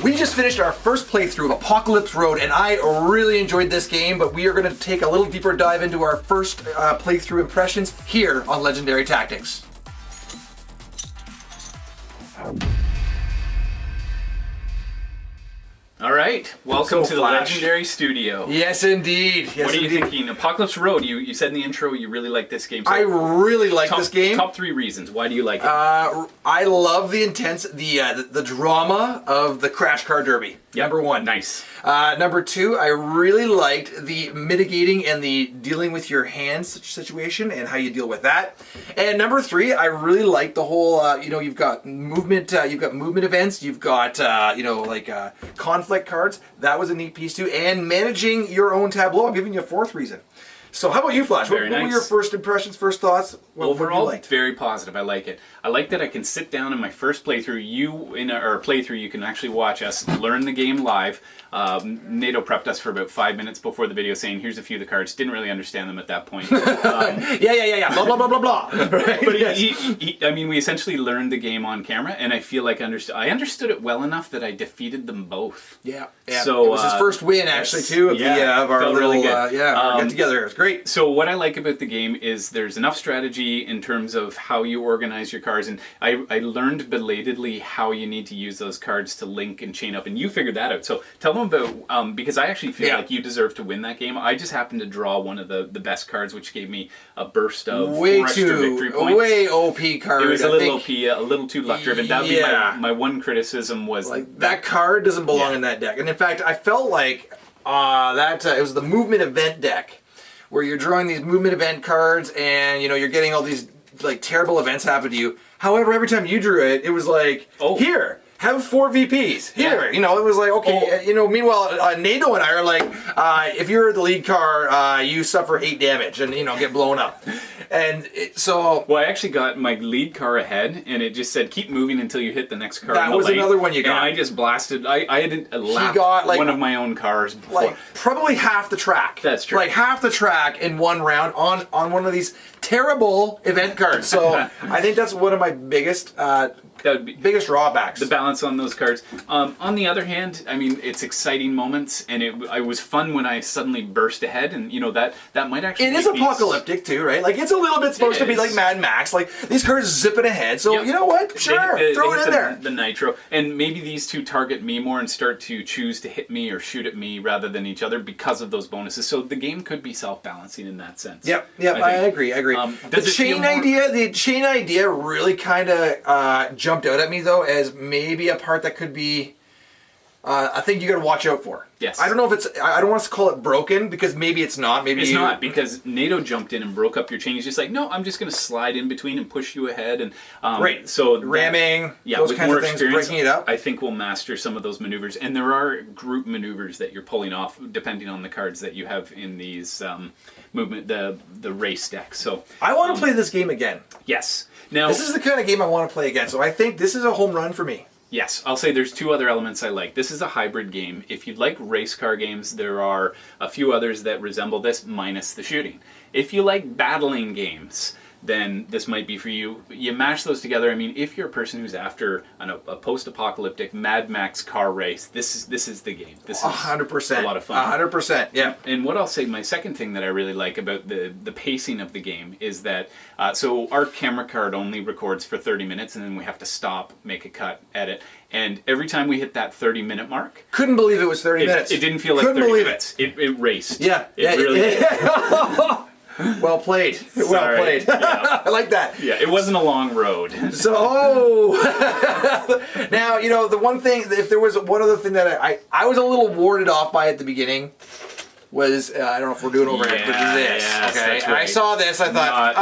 We just finished our first playthrough of Apocalypse Road, and I really enjoyed this game, but we are going to take a little deeper dive into our first playthrough impressions here on Legendary Tactics. All right, welcome to the Legendary Studio. Yes, indeed. Yes, what are you thinking? Apocalypse Road, you said in the intro you really like this game. So I really like this game. Top 3 reasons. Why do you like it? I love the the drama of the Crash Car Derby. Yep. Number 1. Nice. Number 2, I really liked the mitigating and the dealing with your hands situation and how you deal with that. And number 3, I really liked the whole, you've got movement events, you've got, conflict cards. That was a neat piece too. And managing your own tableau. I'm giving you a 4th reason. So how about you, Flash? What were your first impressions, first thoughts? Overall, very positive. I like it. I like that I can sit down in my first playthrough. Playthrough, you can actually watch us learn the game live. NATO prepped us for about 5 minutes before the video, saying, "Here's a few of the cards." Didn't really understand them at that point. Yeah. Blah blah blah blah blah. Right? But we essentially learned the game on camera, and I feel like I understood it well enough that I defeated them both. Yeah. So it was his first win, actually, too. Of our little really get together. It was great. So what I like about the game is there's enough strategy in terms of how you organize your cards, and I learned belatedly how you need to use those cards to link and chain up, and you figured that out. So tell them about, because I actually feel like you deserve to win that game. I just happened to draw one of the best cards, which gave me a burst of 4 extra victory points. Way OP card. It was a little OP, a little too luck driven. That would be my one criticism was that card doesn't belong in that deck. And in fact, I felt like it was the movement event deck, where you're drawing these movement event cards, and you're getting all these terrible events happen to you. However, every time you drew it, it was like, here, have 4 VPs. Here, it was like, okay, meanwhile, NATO and I are like, if you're the lead car, you suffer 8 damage and, get blown up. And Well, I actually got my lead car ahead, and it just said, keep moving until you hit the next car. That was another one you got. And I just blasted, I had lapped one of my own cars before. Probably half the track. That's true. Half the track in one round on one of these terrible event cards. So I think that's one of my biggest drawbacks. The balance on those cards. On the other hand, it's exciting moments, and it was fun when I suddenly burst ahead, and that might actually. It is apocalyptic too, right? It's a little bit supposed to be like Mad Max. These cards zipping ahead. So you know what? Sure, throw it in there. The nitro, and maybe these two target me more and start to choose to hit me or shoot at me rather than each other because of those bonuses. So the game could be self-balancing in that sense. Yep. I agree. The chain idea really kind of jumped out at me though as maybe a part that could be a thing you got to watch out for. Yes. I don't know if I don't want to call it broken, because maybe it's not. Maybe it's not, because NATO jumped in and broke up your chain. He's just like, no, I'm just going to slide in between and push you ahead. And right. So ramming, those with kinds more of things, breaking it up. I think we'll master some of those maneuvers. And there are group maneuvers that you're pulling off depending on the cards that you have in these the race deck. So I want to play this game again. Yes. Now this is the kind of game I want to play again. So I think this is a home run for me. Yes, I'll say there's 2 other elements I like. This is a hybrid game. If you'd like race car games, there are a few others that resemble this, minus the shooting. If you like battling games, then this might be for you. You mash those together. If you're a person who's after a post-apocalyptic Mad Max car race, this is the game. This is 100%. A lot of fun. 100%. Yeah. And what I'll say, my second thing that I really like about the pacing of the game is that so our camera card only records for 30 minutes, and then we have to stop, make a cut, edit. And every time we hit that 30-minute mark, couldn't believe it was 30 minutes. It didn't feel like 30 minutes. It raced. Yeah. It really did. Well played. Well played. Yeah. I like that. Yeah, it wasn't a long road. So, now, the one thing, if there was one other thing that I was a little warded off by at the beginning, was, I don't know if we're doing overhead, but this. Yes, okay. That's right. I saw this, I thought,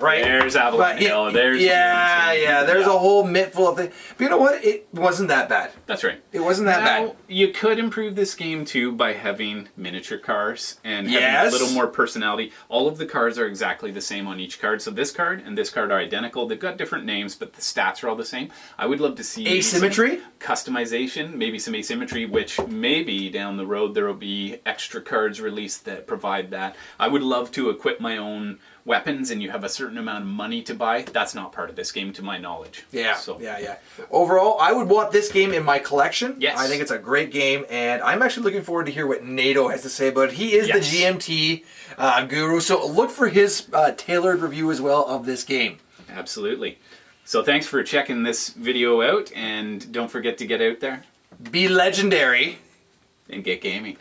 right? There's Avalon Hill, there's... there's a whole mitt full of things. But you know what? It wasn't that bad. That's right. It wasn't that bad. You could improve this game, too, by having miniature cars and having a little more personality. All of the cards are exactly the same on each card. So this card and this card are identical. They've got different names, but the stats are all the same. I would love to see... asymmetry? Customization, maybe some asymmetry, which maybe down the road there will be extra cards released that provide that. I would love to equip my own weapons and you have a certain amount of money to buy, that's not part of this game to my knowledge. Yeah, So, yeah. Overall, I would want this game in my collection. Yes. I think it's a great game, and I'm actually looking forward to hear what NATO has to say about it. He is Yes. the GMT guru, so look for his tailored review as well of this game. Absolutely. So thanks for checking this video out, and don't forget to get out there Be legendary. and get gaming.